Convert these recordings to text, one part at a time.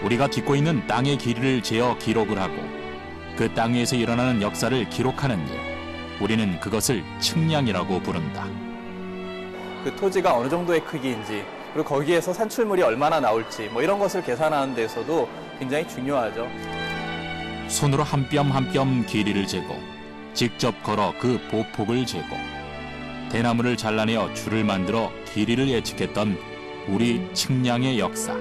우리가 딛고 있는 땅의 길이를 재어 기록을 하고 그 땅 위에서 일어나는 역사를 기록하는 일, 우리는 그것을 측량이라고 부른다. 그 토지가 어느 정도의 크기인지, 그리고 거기에서 산출물이 얼마나 나올지 이런 것을 계산하는 데서도 굉장히 중요하죠. 손으로 한 뼘 한 뼘 길이를 재고 직접 걸어 그 보폭을 재고 대나무를 잘라내어 줄을 만들어 길이를 예측했던 우리 측량의 역사.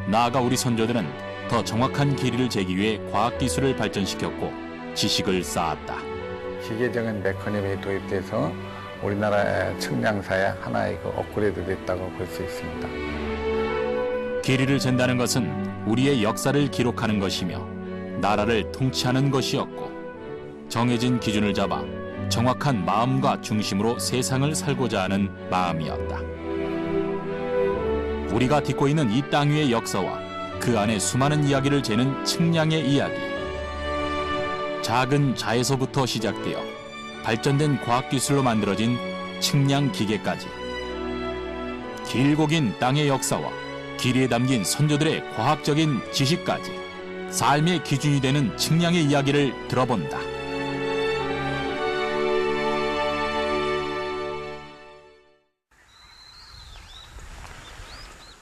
나아가 우리 선조들은 더 정확한 길이를 재기 위해 과학기술을 발전시켰고 지식을 쌓았다. 기계적인 메커니즘이 도입돼서 우리나라의 측량사의 하나의 업그레이드 됐다고 볼 수 있습니다. 길이를 잰다는 것은 우리의 역사를 기록하는 것이며 나라를 통치하는 것이었고 정해진 기준을 잡아 정확한 마음과 중심으로 세상을 살고자 하는 마음이었다. 우리가 딛고 있는 이 땅 위의 역사와 그 안에 수많은 이야기를 재는 측량의 이야기. 작은 자에서부터 시작되어 발전된 과학기술로 만들어진 측량 기계까지. 길고 긴 땅의 역사와 길이에 담긴 선조들의 과학적인 지식까지 삶의 기준이 되는 측량의 이야기를 들어본다.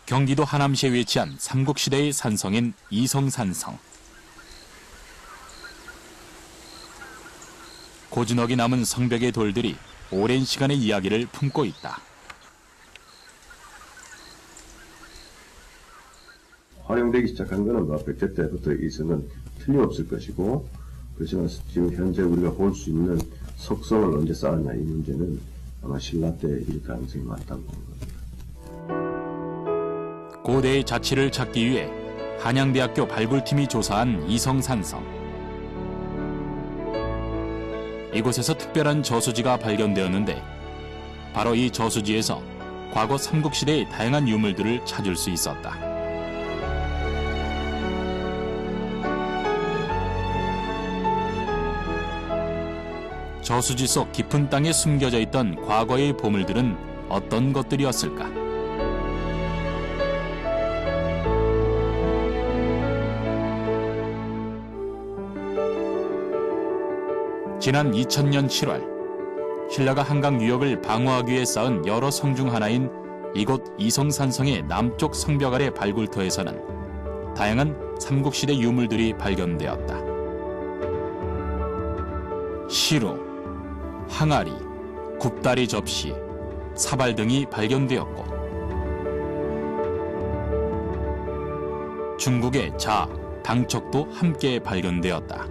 경기도 하남시에 위치한 삼국시대의 산성인 이성산성. 고즈넉이 남은 성벽의 돌들이 오랜 시간의 이야기를 품고 있다. 활용되기 시작한 것은 백제 때부터 있으면 틀림없을 것이고, 그렇지만 지금 현재 우리가 볼 수 있는 석성을 언제 쌓았냐 이 문제는 아마 신라 때일 가능성이 많다고 보는 겁니다. 고대의 자취를 찾기 위해 한양대학교 발굴팀이 조사한 이성산성. 이곳에서 특별한 저수지가 발견되었는데 바로 이 저수지에서 과거 삼국시대의 다양한 유물들을 찾을 수 있었다. 저수지 속 깊은 땅에 숨겨져 있던 과거의 보물들은 어떤 것들이었을까? 지난 2000년 7월, 신라가 한강 유역을 방어하기 위해 쌓은 여러 성 중 하나인 이곳 이성산성의 남쪽 성벽 아래 발굴터에서는 다양한 삼국시대 유물들이 발견되었다. 시루, 항아리, 굽다리 접시, 사발 등이 발견되었고 중국의 자, 당척도 함께 발견되었다.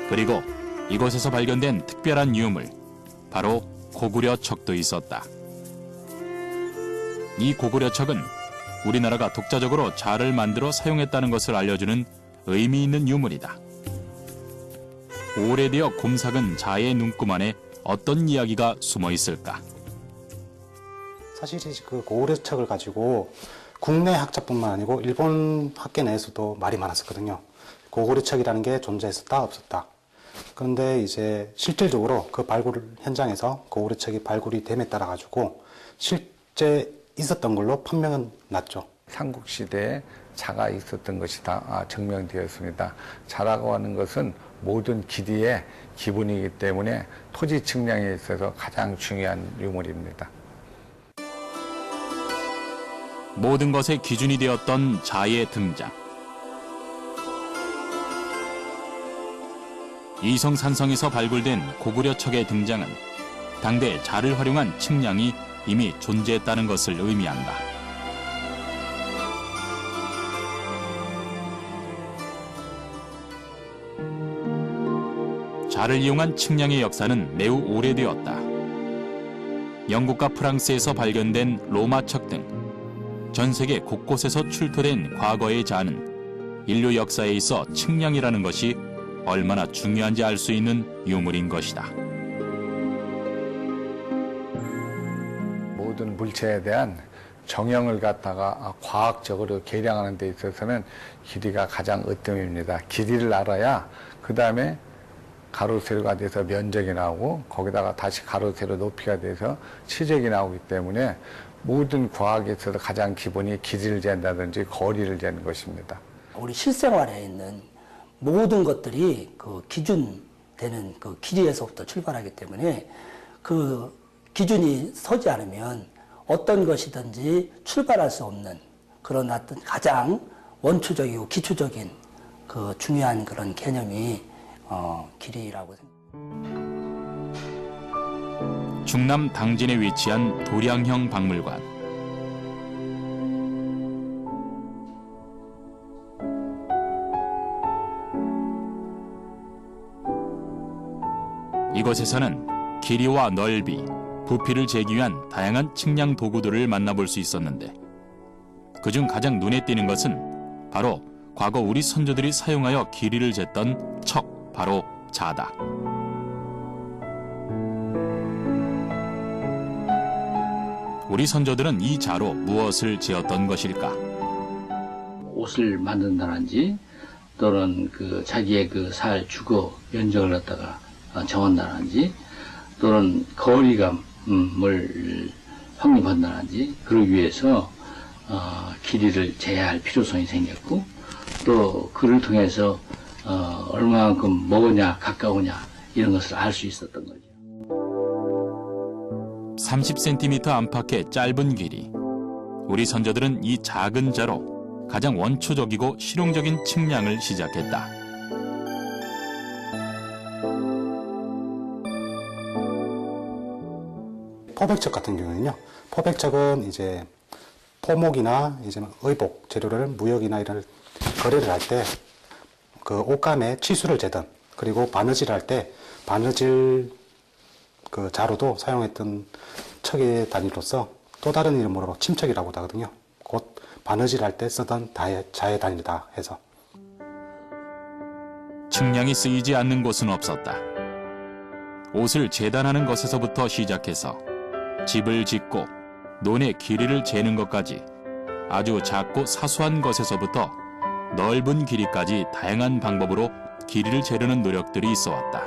그리고 이곳에서 발견된 특별한 유물, 바로 고구려 척도 있었다. 이 고구려 척은 우리나라가 독자적으로 자를 만들어 사용했다는 것을 알려주는 의미 있는 유물이다. 오래되어 곰삭은 자의 눈금 안에 어떤 이야기가 숨어 있을까? 사실 그 고구려 척을 가지고 국내 학자뿐만 아니고 일본 학계 내에서도 말이 많았었거든요. 고구려 척이라는 게 존재했었다, 없었다. 그런데 이제 실질적으로 그 발굴 현장에서 고구려 척이 발굴이 됨에 따라 가지고 실제 있었던 걸로 판명은 났죠. 삼국시대에 자가 있었던 것이 다 증명되었습니다. 자라고 하는 것은 모든 길이의 기본이기 때문에 토지 측량에 있어서 가장 중요한 유물입니다. 모든 것의 기준이 되었던 자의 등장. 이성산성에서 발굴된 고구려 척의 등장은 당대 자를 활용한 측량이 이미 존재했다는 것을 의미한다. 자를 이용한 측량의 역사는 매우 오래되었다. 영국과 프랑스에서 발견된 로마 척 등 전 세계 곳곳에서 출토된 과거의 자는 인류 역사에 있어 측량이라는 것이 얼마나 중요한지 알 수 있는 유물인 것이다. 모든 물체에 대한 정형을 갖다가 과학적으로 계량하는 데 있어서는 길이가 가장 으뜸입니다. 길이를 알아야 그 다음에 가로 세로가 돼서 면적이 나오고 거기다가 다시 가로 세로 높이가 돼서 치적이 나오기 때문에 모든 과학에 있어서 가장 기본이 길이를 잰다든지 거리를 재는 것입니다. 우리 실생활에 있는 모든 것들이 그 기준되는 그 길이에서부터 출발하기 때문에 그 기준이 서지 않으면 어떤 것이든지 출발할 수 없는 그런 어떤 가장 원초적이고 기초적인 그 중요한 그런 개념이 길이라고 생각합니다. 충남 당진에 위치한 도량형 박물관. 이곳에서는 길이와 넓이, 부피를 재기 위한 다양한 측량 도구들을 만나볼 수 있었는데 그중 가장 눈에 띄는 것은 바로 과거 우리 선조들이 사용하여 길이를 쟀던 척, 바로 자다. 우리 선조들은 이 자로 무엇을 재었던 것일까? 옷을 만든다든지 또는 그 자기의 그 살 주거 면적을 갖다가 정한다든지 또는 거리감을 확립한다든지 그러기 위해서 길이를 재야 할 필요성이 생겼고 또 그를 통해서 얼마만큼 머냐 가까우냐 이런 것을 알 수 있었던 거죠. 30cm 안팎의 짧은 길이. 우리 선조들은 이 작은 자로 가장 원초적이고 실용적인 측량을 시작했다. 포백척 같은 경우는요. 포백척은 이제 포목이나 이제 의복 재료를 무역이나 이런 거래를 할 때 그 옷감의 치수를 재든 그리고 바느질 할 때 바느질 그 자루도 사용했던 척의 단위로서 또 다른 이름으로 침척이라고도 하거든요. 곧 바느질 할 때 쓰던 자의 단위다 해서. 측량이 쓰이지 않는 곳은 없었다. 옷을 재단하는 것에서부터 시작해서 집을 짓고 논의 길이를 재는 것까지 아주 작고 사소한 것에서부터 넓은 길이까지 다양한 방법으로 길이를 재려는 노력들이 있어왔다.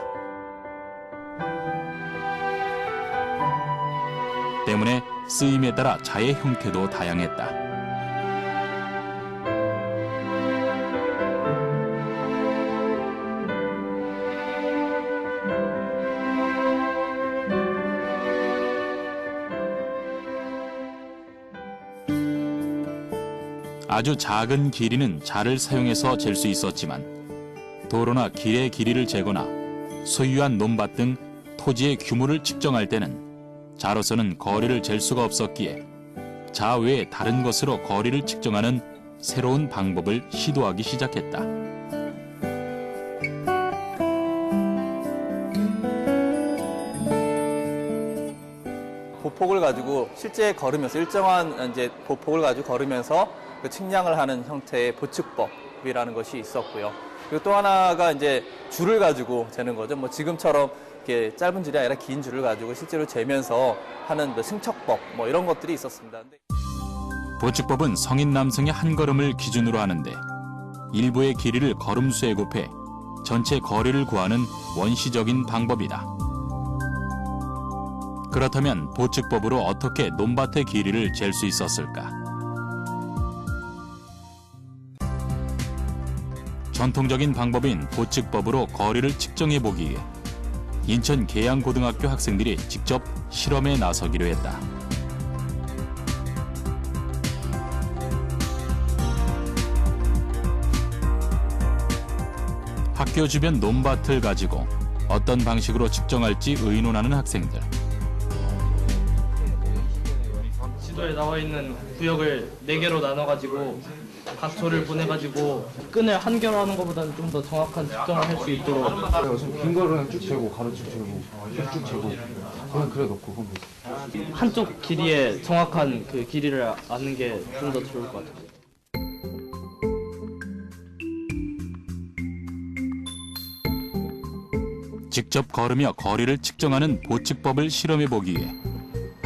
때문에 쓰임에 따라 자의 형태도 다양했다. 아주 작은 길이는 자를 사용해서 잴 수 있었지만 도로나 길의 길이를 재거나 소유한 논밭 등 토지의 규모를 측정할 때는 자로서는 거리를 잴 수가 없었기에 자 외에 다른 것으로 거리를 측정하는 새로운 방법을 시도하기 시작했다. 보폭을 가지고 실제 걸으면서 일정한 이제 보폭을 가지고 걸으면서 그 측량을 하는 형태의 보측법이라는 것이 있었고요. 그리고 또 하나가 이제 줄을 가지고 재는 거죠. 뭐 지금처럼 이렇게 짧은 줄이 아니라 긴 줄을 가지고 실제로 재면서 하는 그 승척법 뭐 이런 것들이 있었습니다. 보측법은 성인 남성의 한 걸음을 기준으로 하는데 일부의 길이를 걸음수에 곱해 전체 거리를 구하는 원시적인 방법이다. 그렇다면 보측법으로 어떻게 논밭의 길이를 잴 수 있었을까? 전통적인 방법인 보측법으로 거리를 측정해 보기 위해 인천 계양고등학교 학생들이 직접 실험에 나서기로 했다. 학교 주변 논밭을 가지고 어떤 방식으로 측정할지 의논하는 학생들. 지도에 나와 있는 구역을 4개로 나눠가지고 각초를 보내가지고 끈을 한 개로 하는 것보다는 좀 더 정확한 측정을 할 수 있도록 긴 거는 쭉 재고 가로 쭉 재고 쭉 재고 그냥 그래 놓고 그럼 되지. 한쪽 길이의 정확한 그 길이를 아는 게 좀 더 좋을 것 같아요. 직접 걸으며 거리를 측정하는 보측법을 실험해 보기 위해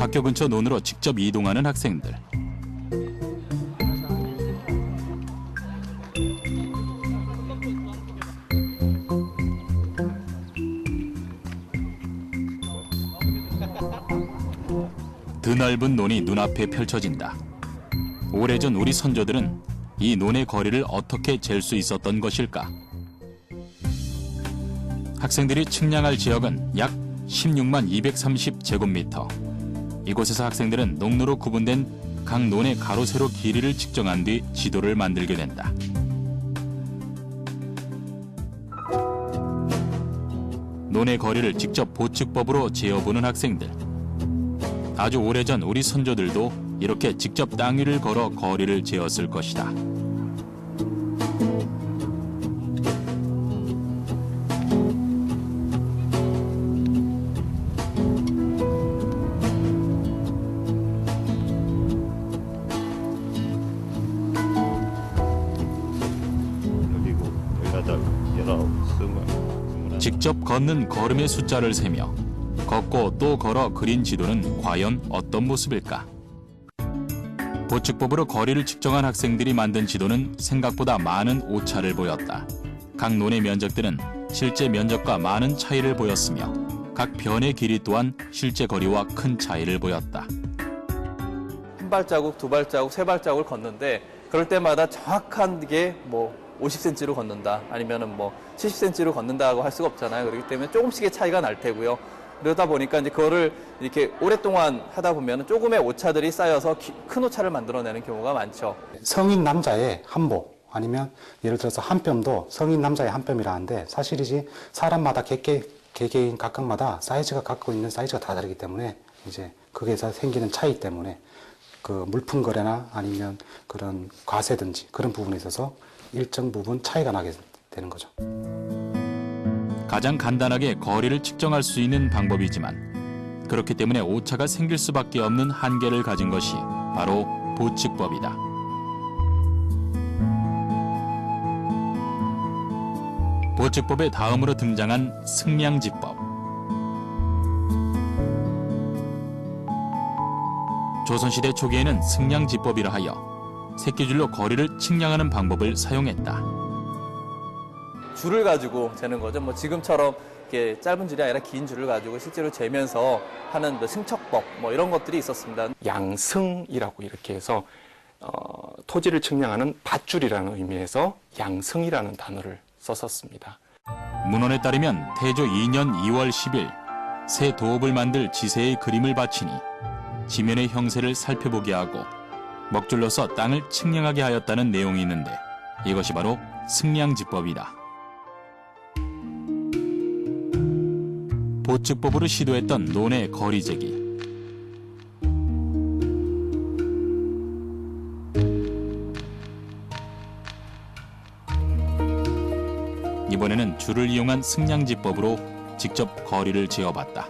학교 근처 논으로 직접 이동하는 학생들. 드넓은 논이 눈앞에 펼쳐진다. 오래전 우리 선조들은 이 논의 거리를 어떻게 잴 수 있었던 것일까? 학생들이 측량할 지역은 약 16만 230제곱미터. 이곳에서 학생들은 농로로 구분된 각 논의 가로 세로 길이를 측정한 뒤 지도를 만들게 된다. 논의 거리를 직접 보측법으로 재어보는 학생들. 아주 오래전 우리 선조들도 이렇게 직접 땅 위를 걸어 거리를 재었을 것이다. 직접 걷는 걸음의 숫자를 세며 걷고 또 걸어 그린 지도는 과연 어떤 모습일까? 보측법으로 거리를 측정한 학생들이 만든 지도는 생각보다 많은 오차를 보였다. 각 논의 면적들은 실제 면적과 많은 차이를 보였으며 각 변의 길이 또한 실제 거리와 큰 차이를 보였다. 한 발자국, 두 발자국, 세 발자국을 걷는데 그럴 때마다 정확한 게 뭐 50cm로 걷는다 아니면은 뭐 70cm로 걷는다고 할 수가 없잖아요. 그렇기 때문에 조금씩의 차이가 날 테고요. 그러다 보니까 이제 그거를 이렇게 오랫동안 하다 보면 조금의 오차들이 쌓여서 큰 오차를 만들어내는 경우가 많죠. 성인 남자의 한보 아니면 예를 들어서 한 뼘도 성인 남자의 한 뼘이라는데 사실이지 사람마다 개개인 각각마다 사이즈가 갖고 있는 사이즈가 다 다르기 때문에 이제 거기에서 생기는 차이 때문에 그 물품 거래나 아니면 그런 과세든지 그런 부분에 있어서 일정 부분 차이가 나게 되는 거죠. 가장 간단하게 거리를 측정할 수 있는 방법이지만 그렇기 때문에 오차가 생길 수밖에 없는 한계를 가진 것이 바로 보측법이다. 보측법의 다음으로 등장한 승량지법. 조선시대 초기에는 승량지법이라 하여 새끼줄로 거리를 측량하는 방법을 사용했다. 줄을 가지고 재는 거죠. 뭐 지금처럼 이렇게 짧은 줄이 아니라 긴 줄을 가지고 실제로 재면서 하는 뭐 승척법 뭐 이런 것들이 있었습니다. 양승이라고 이렇게 해서 토지를 측량하는 밧줄이라는 의미에서 양승이라는 단어를 썼었습니다. 문헌에 따르면 태조 2년 2월 10일 새 도읍을 만들 지세의 그림을 바치니 지면의 형세를 살펴보게 하고 먹줄로서 땅을 측량하게 하였다는 내용이 있는데 이것이 바로 승량지법이다. 보측법으로 시도했던 논의 거리 재기. 이번에는 줄을 이용한 승량지법으로 직접 거리를 재어봤다.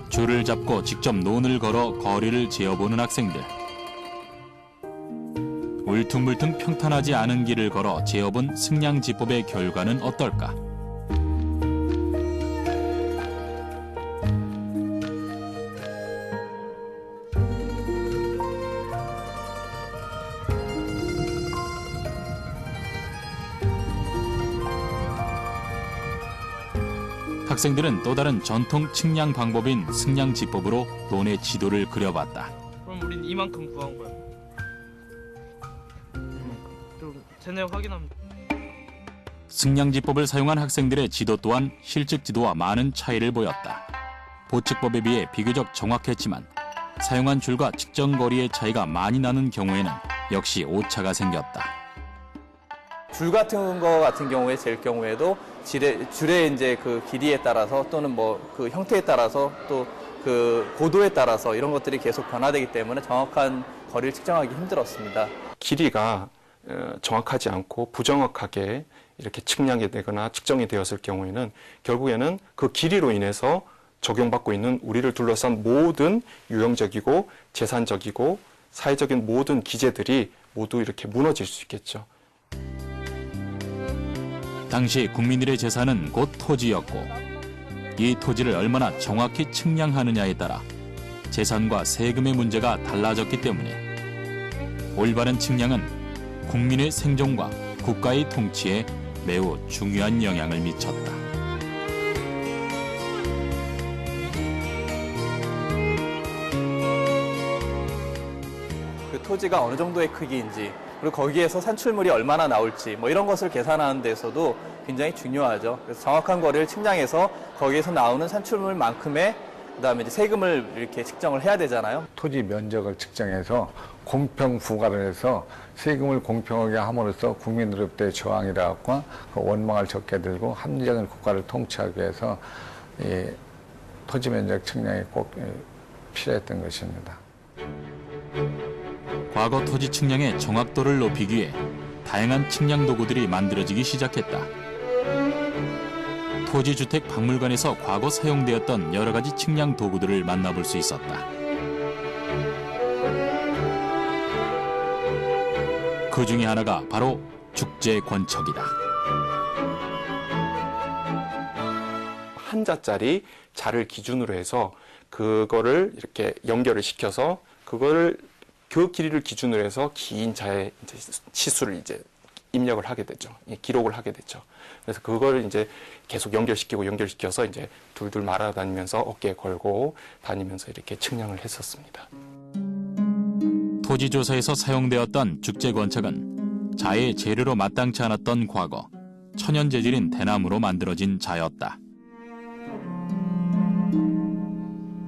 줄을 잡고 직접 논을 걸어 거리를 재어보는 학생들. 울퉁불퉁 평탄하지 않은 길을 걸어 재어본 승량지법의 결과는 어떨까? 학생들은 또 다른 전통 측량 방법인 승량지법으로 논의 지도를 그려봤다. 그럼 우린 이만큼 구한 거야. 좀 쟤네 확인합니다. 승량지법을 사용한 학생들의 지도 또한 실측 지도와 많은 차이를 보였다. 보측법에 비해 비교적 정확했지만 사용한 줄과 측정 거리의 차이가 많이 나는 경우에는 역시 오차가 생겼다. 줄 같은 거 같은 경우에 잴 경우에도 줄의 이제 그 길이에 따라서 또는 뭐 그 형태에 따라서 또 그 고도에 따라서 이런 것들이 계속 변화되기 때문에 정확한 거리를 측정하기 힘들었습니다. 길이가 정확하지 않고 부정확하게 이렇게 측량이 되거나 측정이 되었을 경우에는 결국에는 그 길이로 인해서 적용받고 있는 우리를 둘러싼 모든 유형적이고 재산적이고 사회적인 모든 기제들이 모두 이렇게 무너질 수 있겠죠. 당시 국민들의 재산은 곧 토지였고 이 토지를 얼마나 정확히 측량하느냐에 따라 재산과 세금의 문제가 달라졌기 때문에 올바른 측량은 국민의 생존과 국가의 통치에 매우 중요한 영향을 미쳤다. 그 토지가 어느 정도의 크기인지 그리고 거기에서 산출물이 얼마나 나올지 뭐 이런 것을 계산하는 데서도 굉장히 중요하죠. 그래서 정확한 거리를 측량해서 거기에서 나오는 산출물만큼의 그다음에 이제 세금을 이렇게 측정을 해야 되잖아요. 토지 면적을 측정해서 공평 부과를 해서 세금을 공평하게 함으로써 국민으로부터의 저항이라고 그 원망을 적게 들고 합리적인 국가를 통치하기 위해서 이 토지 면적 측량이 꼭 필요했던 것입니다. 과거 토지 측량의 정확도를 높이기 위해 다양한 측량 도구들이 만들어지기 시작했다. 토지주택 박물관에서 과거 사용되었던 여러 가지 측량 도구들을 만나볼 수 있었다. 그 중에 하나가 바로 죽제권척이다. 한자짜리 자를 기준으로 해서 그거를 이렇게 연결을 시켜서 그거를 그 길이를 기준으로 해서 긴 자의 이제 치수를 이제 입력을 하게 되죠. 기록을 하게 되죠. 그래서 그걸 이제 계속 연결시켜서 이제 둘둘 말아 다니면서 어깨에 걸고 다니면서 이렇게 측량을 했었습니다. 토지조사에서 사용되었던 죽제권척은 자의 재료로 마땅치 않았던 과거 천연 재질인 대나무로 만들어진 자였다.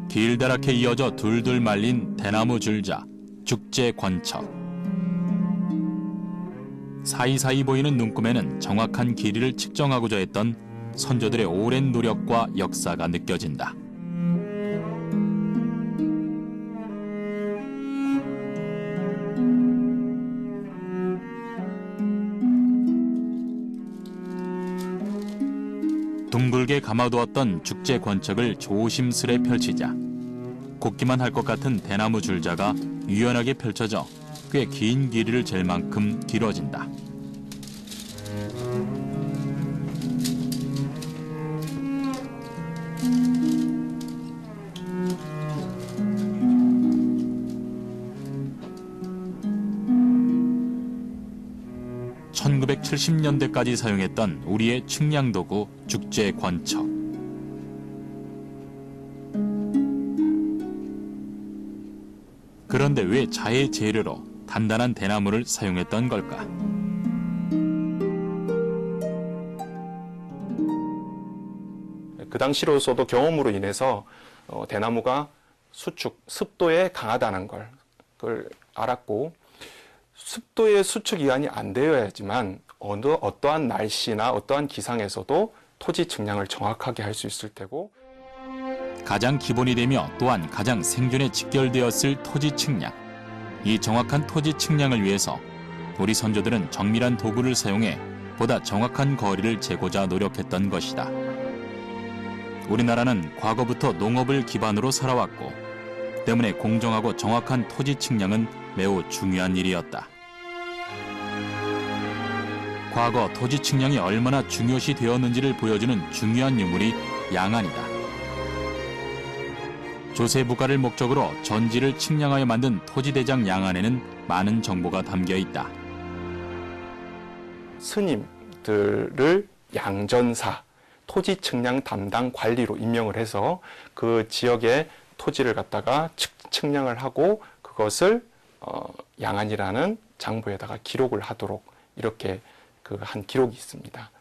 길다랗게 이어져 둘둘 말린 대나무 줄자, 죽제권척. 사이사이 보이는 눈금에는 정확한 길이를 측정하고자 했던 선조들의 오랜 노력과 역사가 느껴진다. 둥글게 감아두었던 죽제권척을 조심스레 펼치자 곱기만 할 것 같은 대나무 줄자가 유연하게 펼쳐져 꽤 긴 길이를 잴 만큼 길어진다. (1970년대까지) 사용했던 우리의 측량도구 죽제권척. 그런데 왜 자의 재료로 단단한 대나무를 사용했던 걸까? 그 당시로서도 경험으로 인해서 대나무가 습도에 강하다는 그걸 알았고, 습도의 수축 기간이 안 되어야지만 어떠한 날씨나 어떠한 기상에서도 토지 측량을 정확하게 할 수 있을 테고, 가장 기본이 되며 또한 가장 생존에 직결되었을 토지 측량. 이 정확한 토지 측량을 위해서 우리 선조들은 정밀한 도구를 사용해 보다 정확한 거리를 재고자 노력했던 것이다. 우리나라는 과거부터 농업을 기반으로 살아왔고 때문에 공정하고 정확한 토지 측량은 매우 중요한 일이었다. 과거 토지 측량이 얼마나 중요시 되었는지를 보여주는 중요한 유물이 양안이다. 조세 부과를 목적으로 전지를 측량하여 만든 토지대장 양안에는 많은 정보가 담겨 있다. 스님들을 양전사, 토지 측량 담당 관리로 임명을 해서 그 지역의 토지를 갖다가 측량을 하고 그것을 양안이라는 장부에다가 기록을 하도록 이렇게 한 기록이 있습니다.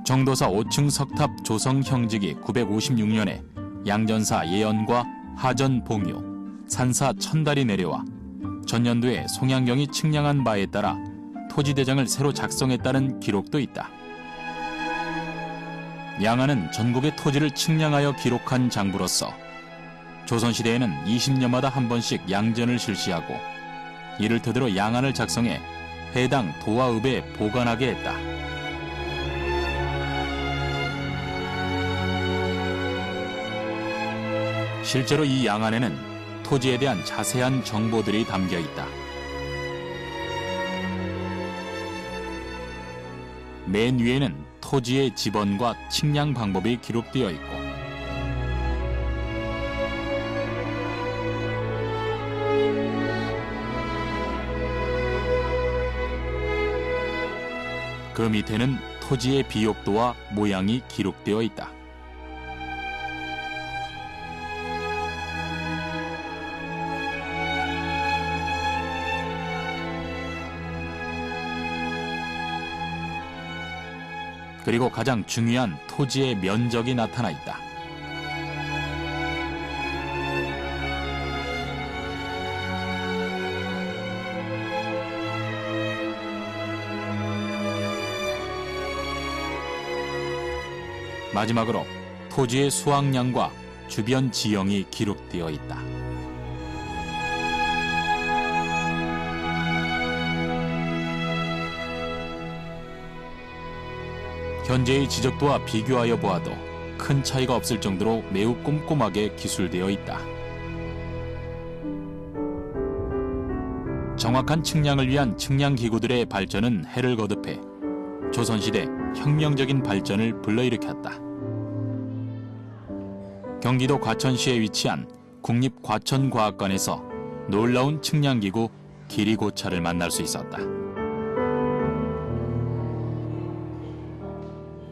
정도사 5층 석탑 조성 형직이 956년에 양전사 예언과 하전 봉유, 산사 천달이 내려와 전년도에 송양경이 측량한 바에 따라 토지대장을 새로 작성했다는 기록도 있다. 양안은 전국의 토지를 측량하여 기록한 장부로서 조선시대에는 20년마다 한 번씩 양전을 실시하고 이를 토대로 양안을 작성해 해당 도화읍에 보관하게 했다. 실제로 이 양안에는 토지에 대한 자세한 정보들이 담겨 있다. 맨 위에는 토지의 지번과 측량 방법이 기록되어 있고 그 밑에는 토지의 비옥도와 모양이 기록되어 있다. 그리고 가장 중요한 토지의 면적이 나타나 있다. 마지막으로 토지의 수확량과 주변 지형이 기록되어 있다. 현재의 지적도와 비교하여 보아도 큰 차이가 없을 정도로 매우 꼼꼼하게 기술되어 있다. 정확한 측량을 위한 측량기구들의 발전은 해를 거듭해 조선시대 혁명적인 발전을 불러일으켰다. 경기도 과천시에 위치한 국립과천과학관에서 놀라운 측량기구 기리고차를 만날 수 있었다.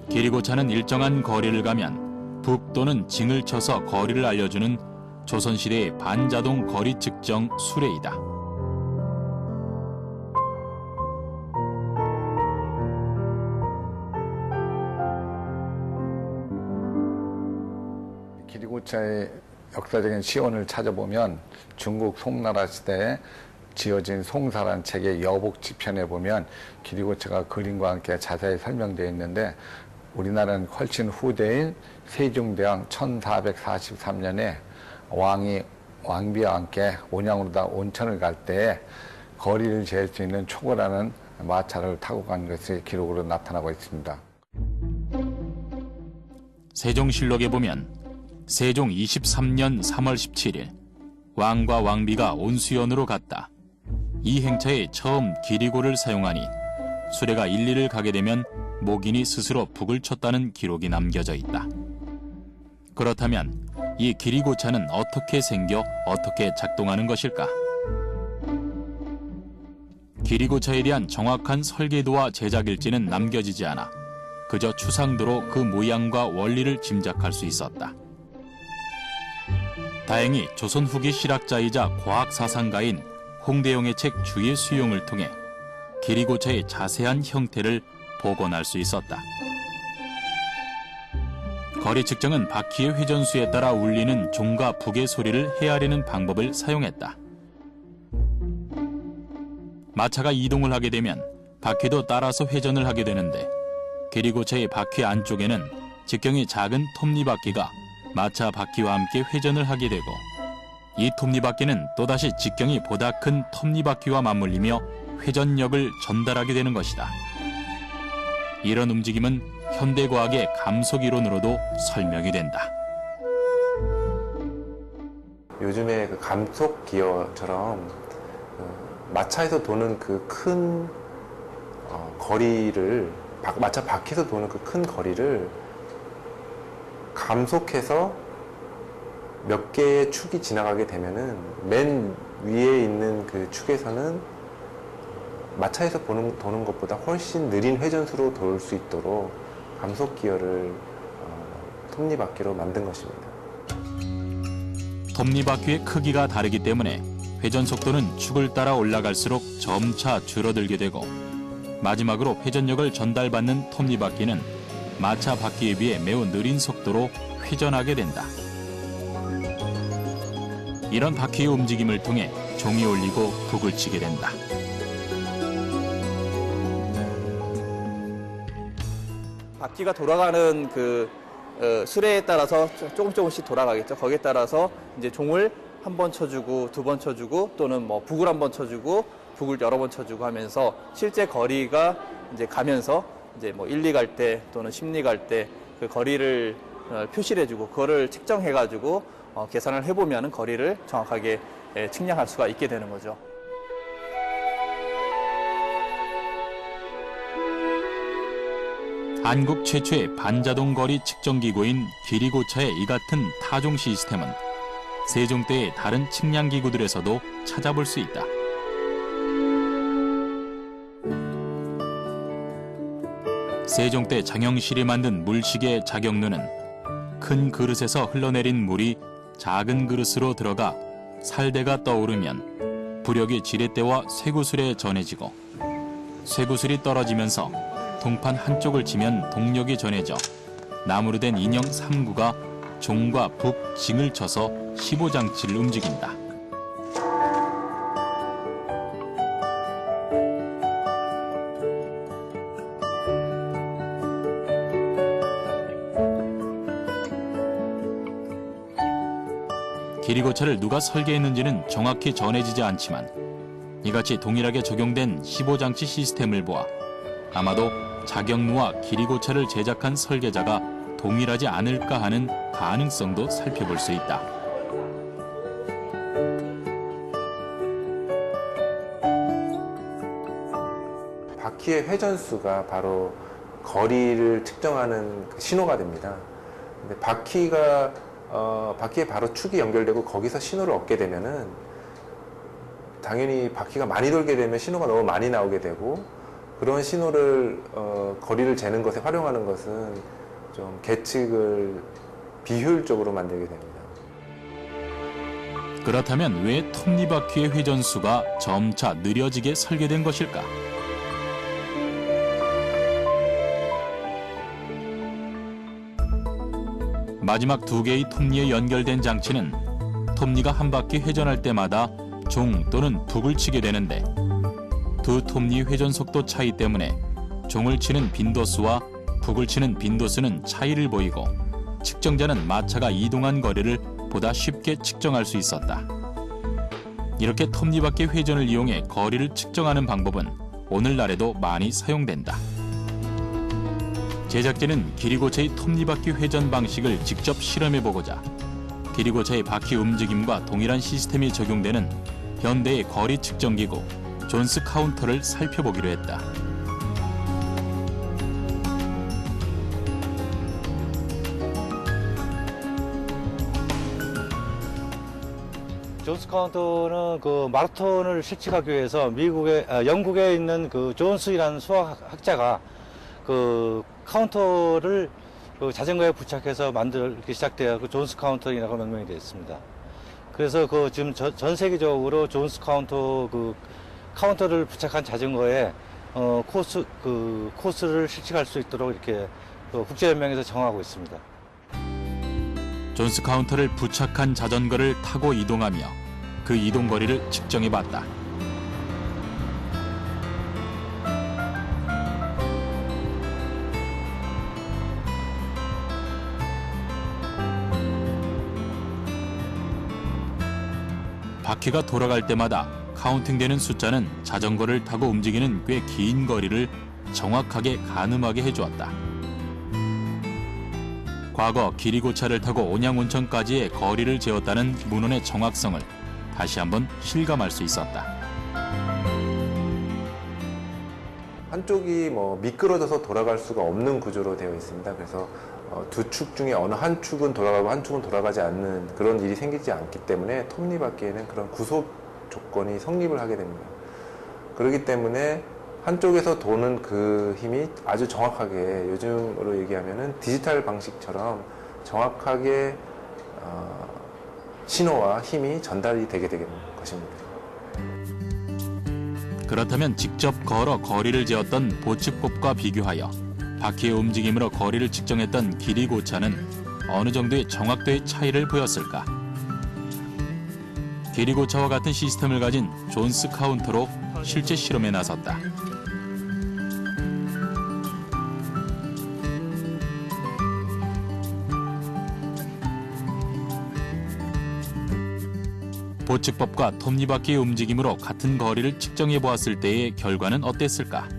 기리고차는 일정한 거리를 가면 북 또는 징을 쳐서 거리를 알려주는 조선시대의 반자동 거리 측정 수레이다. 기리고차의 역사적인 시원을 찾아보면 중국 송나라 시대에 지어진 송사라는 책의 여복지편에 보면 기리고차가 그림과 함께 자세히 설명되어 있는데 우리나라는 훨씬 후대인 세종대왕 1443년에 왕비와 함께 온양으로다 온천을 갈 때에 거리를 잴 수 있는 초고라는 마차를 타고 간 것이 기록으로 나타나고 있습니다. 세종실록에 보면 세종 23년 3월 17일 왕과 왕비가 온수연으로 갔다. 이 행차에 처음 기리고를 사용하니 수레가 일리를 가게 되면 목인이 스스로 북을 쳤다는 기록이 남겨져 있다. 그렇다면 이 기리고차는 어떻게 생겨 어떻게 작동하는 것일까? 기리고차에 대한 정확한 설계도와 제작일지는 남겨지지 않아 그저 추상도로 그 모양과 원리를 짐작할 수 있었다. 다행히 조선 후기 실학자이자 과학사상가인 홍대영의 책 주의 수용을 통해 기리고차의 자세한 형태를 복원할 수 있었다. 거리 측정은 바퀴의 회전수에 따라 울리는 종과 북의 소리를 헤아리는 방법을 사용했다. 마차가 이동을 하게 되면 바퀴도 따라서 회전을 하게 되는데 기리고차의 바퀴 안쪽에는 직경이 작은 톱니바퀴가 마차 바퀴와 함께 회전을 하게 되고 이 톱니바퀴는 또다시 직경이 보다 큰 톱니바퀴와 맞물리며 회전력을 전달하게 되는 것이다. 이런 움직임은 현대과학의 감속이론으로도 설명이 된다. 요즘에 그 감속 기어처럼 마차에서 도는 그 큰 거리를 마차 바퀴에서 도는 그 큰 거리를 감속해서 몇 개의 축이 지나가게 되면은 맨 위에 있는 그 축에서는 마차에서 도는 것보다 훨씬 느린 회전수로 돌 수 있도록 감속 기어를 톱니바퀴로 만든 것입니다. 톱니바퀴의 크기가 다르기 때문에 회전 속도는 축을 따라 올라갈수록 점차 줄어들게 되고 마지막으로 회전력을 전달받는 톱니바퀴는 마차 바퀴에 비해 매우 느린 속도로 회전하게 된다. 이런 바퀴의 움직임을 통해 종이 올리고 북을 치게 된다. 바퀴가 돌아가는 그 수레에 따라서 조금씩 돌아가겠죠. 거기에 따라서 이제 종을 한 번 쳐주고 두 번 쳐주고 또는 뭐 북을 한 번 쳐주고 북을 여러 번 쳐주고 하면서 실제 거리가 이제 가면서 이제 뭐 1리 갈 때 또는 10리 갈 때 그 거리를 표시를 해주고 그거를 측정해가지고 계산을 해보면 거리를 정확하게 측량할 수가 있게 되는 거죠. 한국 최초의 반자동 거리 측정 기구인 길이고차의 이 같은 타종 시스템은 세종대의 다른 측량 기구들에서도 찾아볼 수 있다. 세종대 장영실이 만든 물시계 자격루는 큰 그릇에서 흘러내린 물이 작은 그릇으로 들어가 살대가 떠오르면 부력이 지렛대와 쇠구슬에 전해지고 쇠구슬이 떨어지면서 동판 한쪽을 치면 동력이 전해져 나무로 된 인형 3구가 종과 북, 징을 쳐서 15장치를 움직인다. 길이고차를 누가 설계했는지는 정확히 전해지지 않지만 이같이 동일하게 적용된 15장치 시스템을 보아 아마도 자격루와 길이고차를 제작한 설계자가 동일하지 않을까 하는 가능성도 살펴볼 수 있다. 바퀴의 회전수가 바로 거리를 측정하는 그 신호가 됩니다. 근데 바퀴에 바로 축이 연결되고 거기서 신호를 얻게 되면은 당연히 바퀴가 많이 돌게 되면 신호가 너무 많이 나오게 되고 그런 신호를 거리를 재는 것에 활용하는 것은 좀 계측을 비효율적으로 만들게 됩니다. 그렇다면 왜 톱니바퀴의 회전수가 점차 느려지게 설계된 것일까? 마지막 두 개의 톱니에 연결된 장치는 톱니가 한 바퀴 회전할 때마다 종 또는 북을 치게 되는데 두 톱니 회전 속도 차이 때문에 종을 치는 빈도수와 북을 치는 빈도수는 차이를 보이고 측정자는 마차가 이동한 거리를 보다 쉽게 측정할 수 있었다. 이렇게 톱니바퀴 회전을 이용해 거리를 측정하는 방법은 오늘날에도 많이 사용된다. 제작진은 길이고차의 톱니바퀴 회전 방식을 직접 실험해보고자 길이고차의 바퀴 움직임과 동일한 시스템이 적용되는 현대의 거리 측정기구 존스 카운터를 살펴보기로 했다. 존스 카운터는 그 마라톤을 실측하기 위해서 영국에 있는 그 존스라는 수학학자가 그 카운터를 그 자전거에 부착해서 만들기 시작되어 그 존스 카운터라고 명명이 되어 있습니다. 그래서 그 지금 전 세계적으로 존스 카운터 그 카운터를 부착한 자전거에 코스를 실측할 수 있도록 이렇게 국제연맹에서 정하고 있습니다. 존스 카운터를 부착한 자전거를 타고 이동하며 그 이동 거리를 측정해봤다. 바퀴가 돌아갈 때마다 카운팅되는 숫자는 자전거를 타고 움직이는 꽤 긴 거리를 정확하게 가늠하게 해주었다. 과거 길이고차를 타고 온양온천까지의 거리를 재었다는 문헌의 정확성을 다시 한번 실감할 수 있었다. 한쪽이 미끄러져서 돌아갈 수가 없는 구조로 되어 있습니다. 그래서 두 축 중에 어느 한 축은 돌아가고 한 축은 돌아가지 않는 그런 일이 생기지 않기 때문에 톱니바퀴에는 그런 구속 조건이 성립을 하게 됩니다. 그렇기 때문에 한쪽에서 도는 그 힘이 아주 정확하게 요즘으로 얘기하면은 디지털 방식처럼 정확하게 신호와 힘이 전달이 되게 되는 것입니다. 그렇다면 직접 걸어 거리를 재었던 보측법과 비교하여 바퀴의 움직임으로 거리를 측정했던 길이고차는 어느 정도의 정확도의 차이를 보였을까? 길이고차와 같은 시스템을 가진 존스 카운터로 실제 실험에 나섰다. 보측법과 톱니바퀴의 움직임으로 같은 거리를 측정해 보았을 때의 결과는 어땠을까?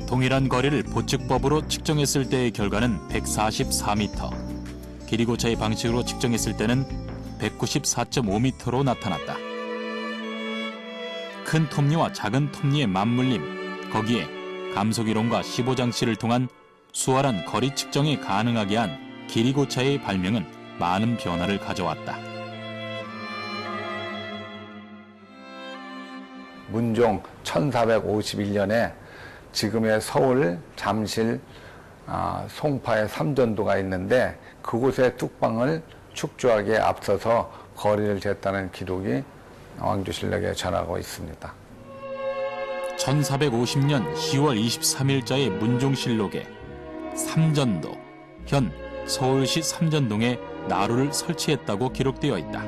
동일한 거리를 보측법으로 측정했을 때의 결과는 144m, 길이고차의 방식으로 측정했을 때는 194.5m로 나타났다. 큰 톱니와 작은 톱니의 맞물림, 거기에 감속이론과 15장치를 통한 수월한 거리 측정이 가능하게 한 길이고차의 발명은 많은 변화를 가져왔다. 문종 1451년에 지금의 서울, 잠실, 송파의 삼전도가 있는데 그곳의 뚝방을 축조하기에 앞서서 거리를 쟀다는 기록이 왕조실록에 전하고 있습니다. 1450년 10월 23일자의 문종실록에 삼전도, 현 서울시 삼전동에 나루를 설치했다고 기록되어 있다.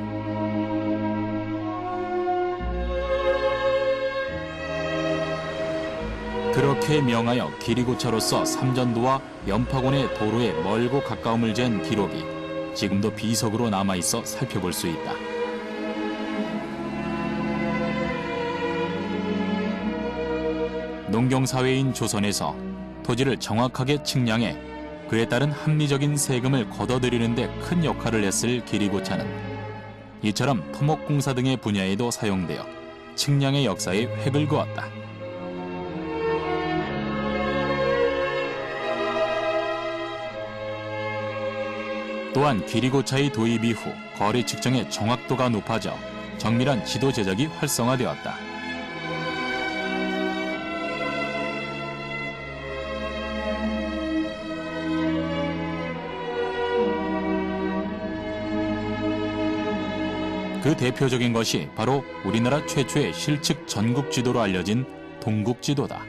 그렇게 명하여 길이고차로서 삼전도와 연파군의 도로에 멀고 가까움을 잰 기록이 지금도 비석으로 남아있어 살펴볼 수 있다. 농경사회인 조선에서 토지를 정확하게 측량해 그에 따른 합리적인 세금을 걷어들이는 데 큰 역할을 했을 길이고차는 이처럼 토목공사 등의 분야에도 사용되어 측량의 역사에 획을 그었다. 또한 길이고차의 도입 이후 거리 측정의 정확도가 높아져 정밀한 지도 제작이 활성화되었다. 그 대표적인 것이 바로 우리나라 최초의 실측 전국지도로 알려진 동국지도다.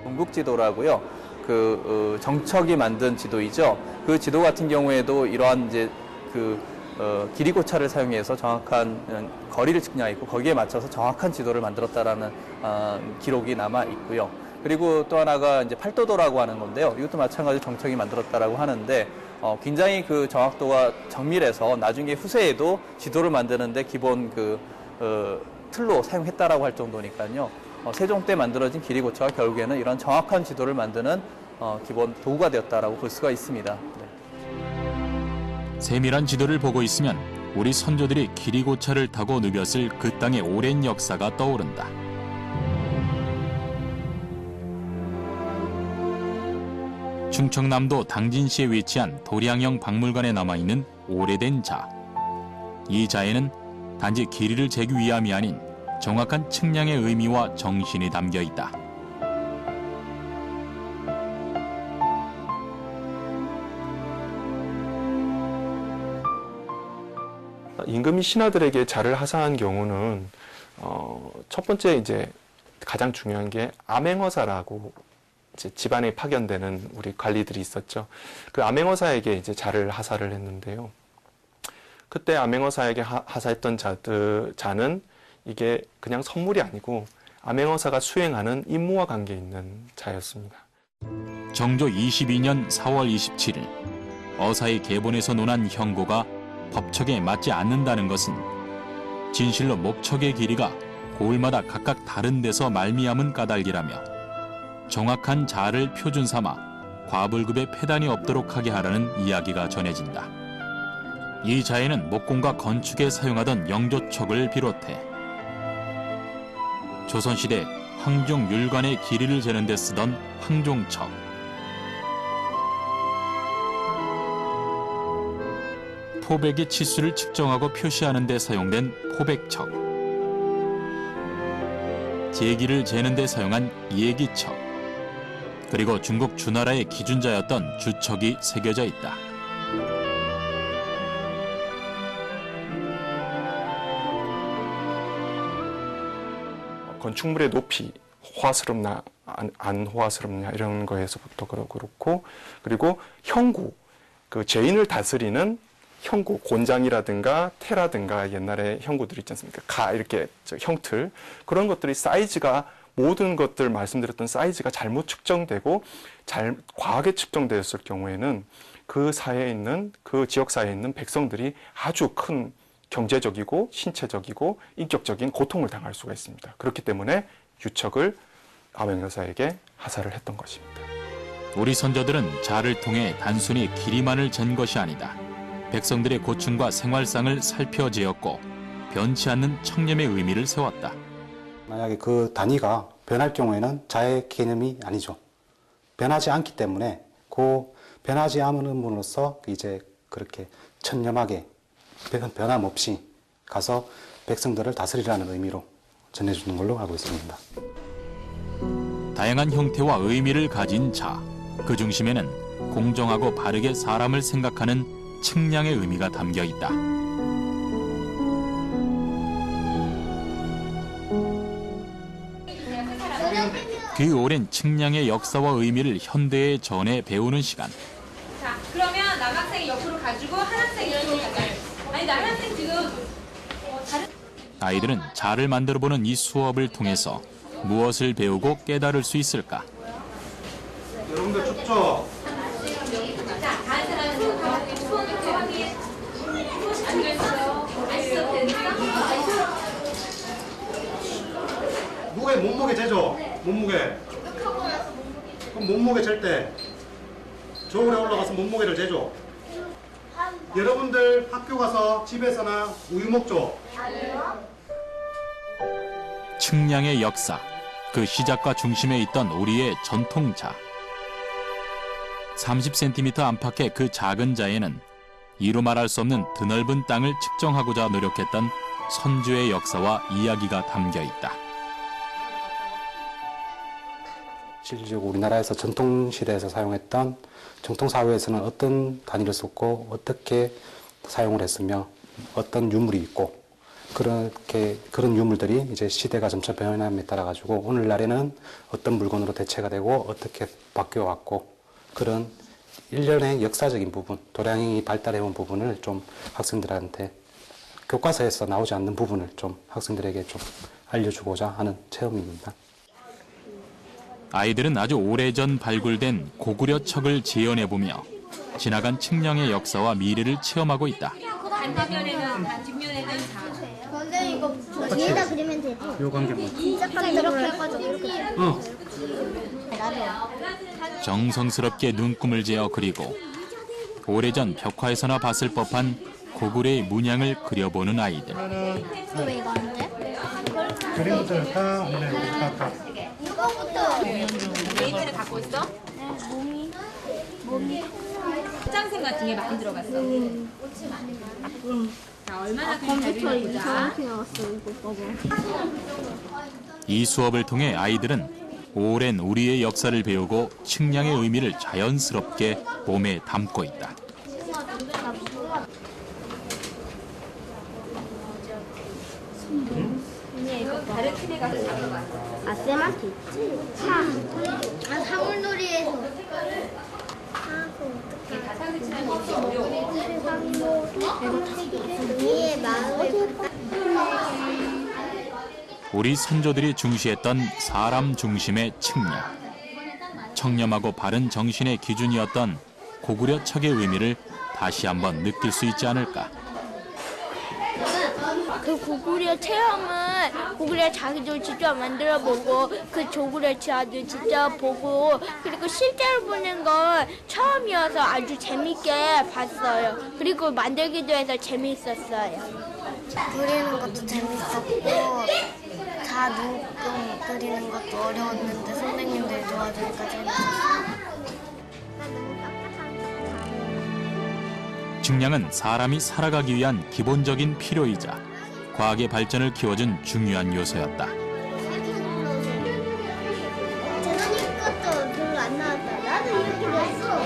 동국지도라고요. 정척이 만든 지도이죠. 그 지도 같은 경우에도 이러한 이제 길이고차를 사용해서 정확한 거리를 측량했고 거기에 맞춰서 정확한 지도를 만들었다라는 기록이 남아 있고요. 그리고 또 하나가 이제 팔도도라고 하는 건데요. 이것도 마찬가지로 정척이 만들었다라고 하는데 굉장히 그 정확도가 정밀해서 나중에 후세에도 지도를 만드는데 기본 틀로 사용했다라고 할 정도니까요. 세종 때 만들어진 길이고차가 결국에는 이런 정확한 지도를 만드는 기본 도구가 되었다라고 볼 수가 있습니다. 네. 세밀한 지도를 보고 있으면 우리 선조들이 길이고차를 타고 누볐을 그 땅의 오랜 역사가 떠오른다. 충청남도 당진시에 위치한 도량형 박물관에 남아있는 오래된 자. 이 자에는 단지 길이를 재기 위함이 아닌 정확한 측량의 의미와 정신이 담겨 있다. 임금이 신하들에게 자를 하사한 경우는 첫 번째 이제 가장 중요한 게 암행어사라고 이제 집안에 파견되는 우리 관리들이 있었죠. 그 암행어사에게 이제 자를 하사를 했는데요. 그때 암행어사에게 하사했던 자는 이게 그냥 선물이 아니고 암행어사가 수행하는 임무와 관계 있는 자였습니다. 정조 22년 4월 27일 어사의 계본에서 논한 형고가 법척에 맞지 않는다는 것은 진실로 목척의 길이가 고을마다 각각 다른 데서 말미암은 까닭이라며 정확한 자를 표준 삼아 과불급에 폐단이 없도록 하게 하라는 이야기가 전해진다. 이 자에는 목공과 건축에 사용하던 영조척을 비롯해 조선시대 황종 율관의 길이를 재는 데 쓰던 황종척, 포백의 치수를 측정하고 표시하는 데 사용된 포백척, 제기를 재는 데 사용한 예기척, 그리고 중국 주나라의 기준자였던 주척이 새겨져 있다. 건축물의 높이, 호화스럽나 안 호화스럽냐 이런 거에서부터 그렇고, 그리고 형구, 그 죄인을 다스리는 형구, 곤장이라든가 태라든가 옛날에 형구들 있지 않습니까? 가 이렇게 형틀, 그런 것들이 사이즈가 모든 것들 말씀드렸던 사이즈가 잘못 측정되고 과하게 측정되었을 경우에는 그 사회에 있는 그 지역 사회에 있는 백성들이 아주 큰 경제적이고 신체적이고 인격적인 고통을 당할 수가 있습니다. 그렇기 때문에 유척을 암행여사에게 하사를 했던 것입니다. 우리 선조들은 자를 통해 단순히 길이만을 잰 것이 아니다. 백성들의 고충과 생활상을 살펴재었고 변치 않는 청렴의 의미를 세웠다. 만약에 그 단위가 변할 경우에는 자의 개념이 아니죠. 변하지 않기 때문에 그 변하지 않음으로써 이제 그렇게 천념하게 변함없이 가서 백성들을 다스리라는 의미로 전해주는 걸로 알고 있습니다. 다양한 형태와 의미를 가진 자, 그 중심에는 공정하고 바르게 사람을 생각하는 측량의 의미가 담겨 있다. 그 오랜 측량의 역사와 의미를 현대에 전해 배우는 시간. 자, 그러면 남학생이 옆으로 가지고 한 학생이 이쪽으로 가자. 아니, 나 한 학생 지금 다른... 아이들은 자를 만들어보는 이 수업을 통해서 무엇을 배우고 깨달을 수 있을까? 여러분들 춥죠? 자, 다른 사람은 손을 대왕에 앉아있어요. 앉아도 되는데요? 무게 몸무게 재죠? 몸무게. 그럼 몸무게 잴 때 저울에 올라가서 몸무게를 재죠? 여러분들 학교 가서 집에서나 우유 먹죠? 측량의 역사, 그 시작과 중심에 있던 우리의 전통자. 30cm 안팎의 그 작은 자에는 이루 말할 수 없는 드넓은 땅을 측정하고자 노력했던 선조의 역사와 이야기가 담겨 있다. 실질적으로 우리나라에서 전통시대에서 사용했던 정통사회에서는 어떤 단위를 썼고 어떻게 사용을 했으며 어떤 유물이 있고 그런 유물들이 이제 시대가 점차 변함에 따라 가지고 오늘날에는 어떤 물건으로 대체가 되고 어떻게 바뀌어 왔고 그런 일련의 역사적인 부분, 도량이 발달해온 부분을 좀 학생들한테 교과서에서 나오지 않는 부분을 좀 학생들에게 좀 알려주고자 하는 체험입니다. 아이들은 아주 오래전 발굴된 고구려 척을 재현해보며 지나간 측량의 역사와 미래를 체험하고 있다. 반대면에는 뒷면에는 자. 근데 이거 뒤에다 그리면 되지. 요 관계 뭐? 이렇게 해가지고 이렇게. 정성스럽게 눈금을 재어 그리고 오래전 벽화에서나 봤을 법한 고구려의 문양을 그려보는 아이들. 왜 이거 안 돼? 그림부터 다 이거부터. 네이트를 갖고 있어? 네, 몸이. 화장품 같은 게 많이 들어갔어. 자, 얼마나 잘 컴퓨터 그리나 보자. 이렇게 나왔어, 이거 봐봐. 이 수업을 통해 아이들은 오랜 우리의 역사를 배우고 측량의 의미를 자연스럽게 몸에 담고 있다. 다른 팀에 가서 잡아봐. 아, 쌤한테 있지? 사물놀이에서. 가상을 치는 게 어려워. 우리의 마음을 우리 선조들이 중시했던 사람 중심의 측량. 청렴하고 바른 정신의 기준이었던 고구려 척의 의미를 다시 한번 느낄 수 있지 않을까. 그 고구려 체험은 고구려 자기도 직접 만들어보고 그 고구려 자도 직접 보고 그리고 실제로 보는 건 처음이어서 아주 재밌게 봤어요. 그리고 만들기도 해서 재밌었어요. 그리는 것도 재밌었고 다 눈금 그리는 것도 어려웠는데 선생님들이 도와주니까 재밌었어요. 측량은 사람이 살아가기 위한 기본적인 필요이자 과학의 발전을 키워준 중요한 요소였다. 재선이 것도 별로 안 나왔다. 나도 이렇게 냈어.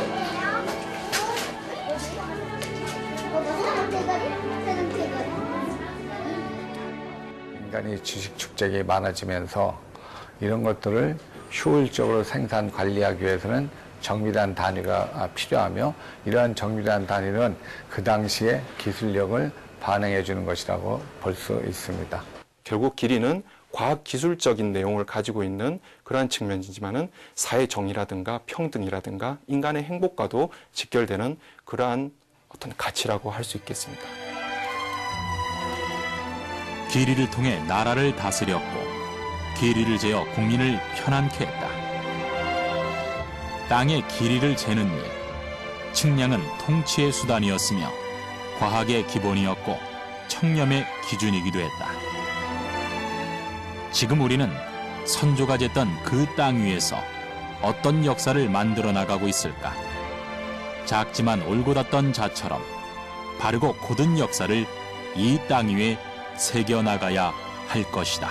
인간이 지식 축적이 많아지면서 이런 것들을 효율적으로 생산 관리하기 위해서는 정밀한 단위가 필요하며 이러한 정밀한 단위는 그 당시의 기술력을 반영해 주는 것이라고 볼 수 있습니다. 결국 길이는 과학 기술적인 내용을 가지고 있는 그러한 측면이지만은 사회 정의라든가 평등이라든가 인간의 행복과도 직결되는 그러한 어떤 가치라고 할 수 있겠습니다. 길이를 통해 나라를 다스렸고 길이를 재어 국민을 편안케 했다. 땅의 길이를 재는 일, 측량은 통치의 수단이었으며 과학의 기본이었고 청렴의 기준이기도 했다. 지금 우리는 선조가 쟀던 그 땅 위에서 어떤 역사를 만들어 나가고 있을까? 작지만 올곧었던 자처럼 바르고 곧은 역사를 이 땅 위에 새겨나가야 할 것이다.